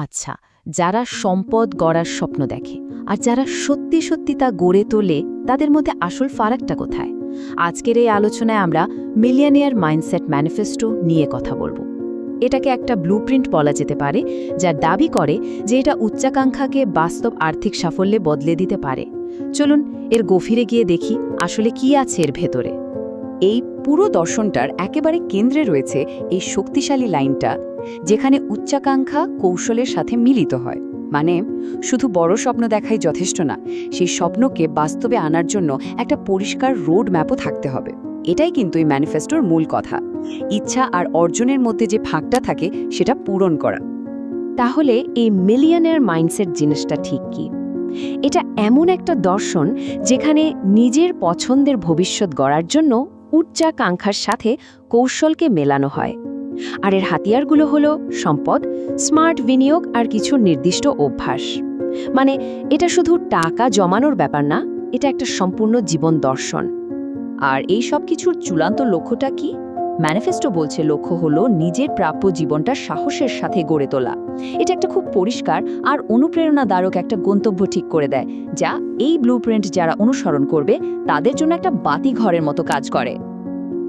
আচ্ছা, যারা সম্পদ গড়ার স্বপ্ন দেখে আর যারা সত্যি সত্যি তা গড়ে তোলে তাদের মধ্যে আসল ফারাকটা কোথায়? আজকের এই আলোচনায় আমরা মিলিয়নিয়ার মাইন্ডসেট ম্যানিফেস্টো নিয়ে কথা বলবো। এটাকে একটা ব্লুপ্রিন্ট বলা যেতে পারে, যার দাবি করে যে এটা উচ্চাকাঙ্ক্ষাকে বাস্তব আর্থিক সাফল্যে বদলে দিতে পারে। চলুন এর গভীরে গিয়ে দেখি আসলে কি আছে এর ভেতরে। এই পুরো দর্শনটার একেবারে কেন্দ্রে রয়েছে এই শক্তিশালী লাইনটা, যেখানে উচ্চাকাঙ্ক্ষা কৌশলের সাথে মিলিত হয়। মানে শুধু বড় স্বপ্ন দেখাই যথেষ্ট না, সেই স্বপ্নকে বাস্তবে আনার জন্য একটা পরিষ্কার রোড ম্যাপও থাকতে হবে। এটাই কিন্তু এই ম্যানিফেস্টোর মূল কথা। ইচ্ছা আর অর্জনের মধ্যে যে ফাঁকটা থাকে সেটা পূরণ করা। তাহলে এই মিলিয়নিয়ার মাইন্ডসেট জিনিসটা ঠিক কি? এটা এমন একটা দর্শন যেখানে নিজের পছন্দের ভবিষ্যৎ গড়ার জন্য উচ্চাকাঙ্ক্ষার সাথে কৌশলকে মেলানো হয়। আর এর হাতিয়ারগুলো হলো সম্পদ, স্মার্ট বিনিয়োগ আর কিছু নির্দিষ্ট অভ্যাস। মানে এটা শুধু টাকা জমানোর ব্যাপার না, এটা একটা সম্পূর্ণ জীবন দর্শন। আর এই সব কিছুর চূড়ান্ত লক্ষ্যটা কি? ম্যানিফেস্টো বলছে লক্ষ্য হলো নিজের প্রাপ্য জীবনটা সাহসের সাথে গড়ে তোলা। এটা একটা খুব পরিষ্কার আর অনুপ্রেরণাদায়ক একটা গন্তব্য ঠিক করে দেয়, যা এই ব্লুপ্রিন্ট যারা অনুসরণ করবে তাদের জন্য একটা বাতিঘরের মতো কাজ করে।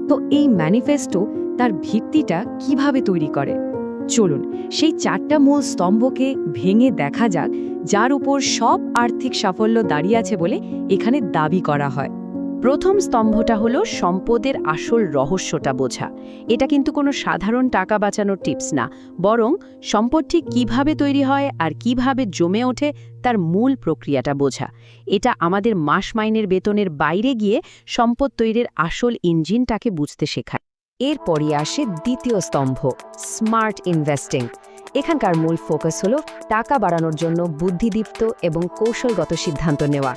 তো এই ম্যানিফেস্টো তার ভিত্তিটা কিভাবে তৈরি করে? চলুন সেই 4টা মূল স্তম্ভকে ভেঙে দেখা যাক, যার উপর সব আর্থিক সাফল্য দাঁড়িয়ে আছে বলে এখানে দাবি করা হয়। প্রথম স্তম্ভটা হলো সম্পদের আসল রহস্যটা বোঝা। এটা কিন্তু কোনো সাধারণ টাকা বাঁচানোর টিপস না, বরং সম্পদ ঠিক কীভাবে তৈরি হয় আর কিভাবে জমে ওঠে তার মূল প্রক্রিয়াটা বোঝা। এটা আমাদের মাস মাইনের বেতনের বাইরে গিয়ে সম্পদ তৈরির আসল ইঞ্জিনটাকে বুঝতে শেখায়। এরপরই আসে দ্বিতীয় স্তম্ভ, স্মার্ট ইনভেস্টিং। এখানকার মূল ফোকাস হলো টাকা বাড়ানোর জন্য বুদ্ধিদীপ্ত এবং কৌশলগত সিদ্ধান্ত নেওয়া।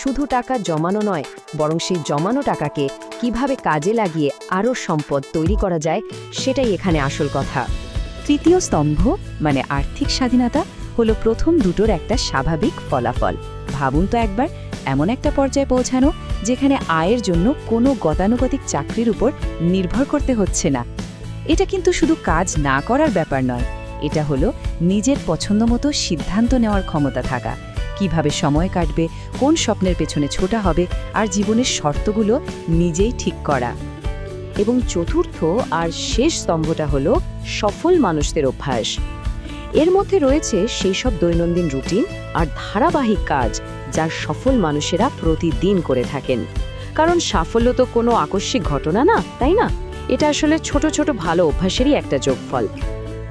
শুধু টাকা জমানো নয়, বরং সেই জমানো টাকাকে কিভাবে কাজে লাগিয়ে আরও সম্পদ তৈরি করা যায়, সেটাই এখানে আসল কথা। তৃতীয় স্তম্ভ মানে আর্থিক স্বাধীনতা হলো প্রথম দুটোর একটা স্বাভাবিক ফলাফল। ভাবুন তো একবার, এমন একটা পর্যায়ে পৌঁছানো যেখানে আয়ের জন্য কোনো গতানুগতিক চাকরির উপর নির্ভর করতে হচ্ছে না। এটা কিন্তু শুধু কাজ না করার ব্যাপার নয়, এটা হলো নিজের পছন্দমতো সিদ্ধান্ত নেওয়ার ক্ষমতা থাকা। কিভাবে সময় কাটবে, কোন স্বপ্নের পেছনে ছোটা হবে, আর জীবনের শর্তগুলো নিজেই ঠিক করা। এবং চতুর্থ আর শেষ স্তম্ভটা হলো সফল মানুষদের অভ্যাস। এর মধ্যে রয়েছে সেই সব দৈনন্দিন রুটিন আর ধারাবাহিক কাজ যার সফল মানুষেরা প্রতিদিন করে থাকেন। কারণ সাফল্য তো কোনো আকস্মিক ঘটনা না, তাই না? এটা আসলে ছোট ছোট ভালো অভ্যাসেরই একটা যোগফল।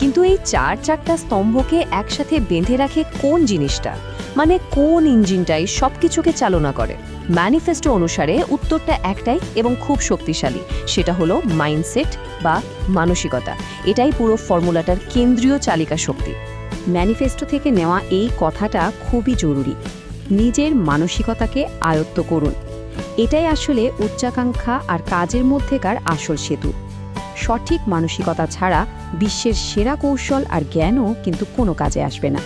কিন্তু এই 4টা স্তম্ভকে একসাথে বেঁধে রাখে কোন জিনিসটা? মানে কোন ইঞ্জিনটাই সবকিছুকে চালনা করে? ম্যানিফেস্টো অনুসারে উত্তরটা একটাই এবং খুব শক্তিশালী, সেটা হলো মাইন্ডসেট বা মানসিকতা। এটাই পুরো ফর্মুলাটার কেন্দ্রীয় চালিকা শক্তি। ম্যানিফেস্টো থেকে নেওয়া এই কথাটা খুবই জরুরি। নিজের মানসিকতাকে আয়ত্ত করুন। এটাই আসলে উচ্চাকাঙ্ক্ষা আর কাজের মধ্যেকার আসল সেতু। সঠিক মানসিকতা ছাড়া বিশ্বের সেরা কৌশল আর জ্ঞানও কিন্তু কোনো কাজে আসবে না।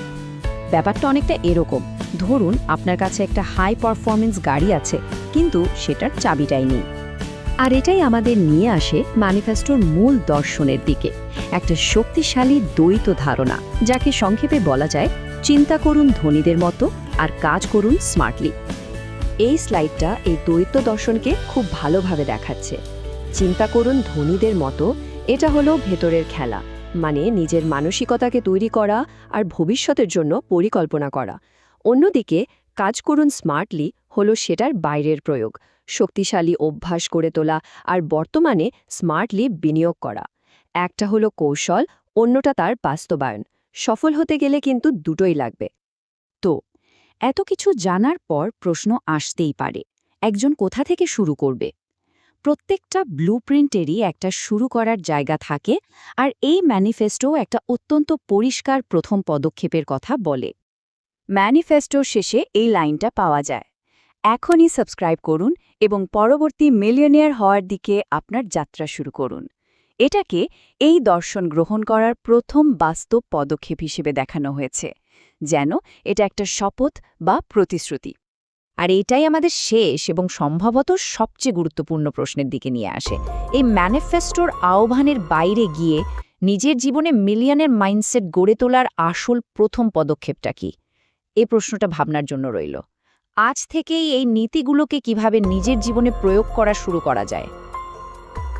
ব্যাপারটা অনেকটা এরকম, ধরুন আপনার কাছে একটা হাই পারফরমেন্স গাড়ি আছে, কিন্তু সেটার চাবিটাই নেই। আর এটাই আমাদের নিয়ে আসে ম্যানিফেস্টোর মূল দর্শনের দিকে, একটা শক্তিশালী দ্বৈত ধারণা, যাকে সংক্ষেপে বলা যায় চিন্তা করুন ধনীদের মতো আর কাজ করুন স্মার্টলি। এই স্লাইডটা এই দ্বৈত দর্শনকে খুব ভালোভাবে দেখাচ্ছে। চিন্তা করুন ধনীদের মতো, এটা হলো ভেতরের খেলা, মানে নিজের মানসিকতাকে তৈরি করা আর ভবিষ্যতের জন্য পরিকল্পনা করা। অন্যদিকে কাজ করুন স্মার্টলি হলো সেটার বাইরের প্রয়োগ, শক্তিশালী অভ্যাস গড়ে তোলা আর বর্তমানে স্মার্টলি বিনিয়োগ করা। একটা হলো কৌশল, অন্যটা তার বাস্তবায়ন। সফল হতে গেলে কিন্তু দুটোই লাগবে। তো এত কিছু জানার পর প্রশ্ন আসতেই পারে, একজন কোথা থেকে শুরু করবে? প্রত্যেকটা ব্লুপ্রিন্টেরই একটা শুরু করার জায়গা থাকে, আর এই ম্যানিফেস্টো একটা অত্যন্ত পরিষ্কার প্রথম পদক্ষেপের কথা বলে। ম্যানিফেস্টোর শেষে এই লাইনটা পাওয়া যায়, এখনই সাবস্ক্রাইব করুন এবং পরবর্তী মিলিয়নিয়ার হওয়ার দিকে আপনার যাত্রা শুরু করুন। এটাকে এই দর্শন গ্রহণ করার প্রথম বাস্তব পদক্ষেপ হিসেবে দেখানো হয়েছে, যেন এটা একটা শপথ বা প্রতিশ্রুতি। আর এটাই আমাদের শেষ এবং সম্ভবত সবচেয়ে গুরুত্বপূর্ণ প্রশ্নের দিকে নিয়ে আসে। এই ম্যানিফেস্টোর আহ্বানের বাইরে গিয়ে নিজের জীবনে মিলিয়নের মাইন্ডসেট গড়ে তোলার আসল প্রথম পদক্ষেপটা কি? এই প্রশ্নটা ভাবনার জন্য রইল। আজ থেকেই এই নীতিগুলোকে কিভাবে নিজের জীবনে প্রয়োগ করা শুরু করা যায়।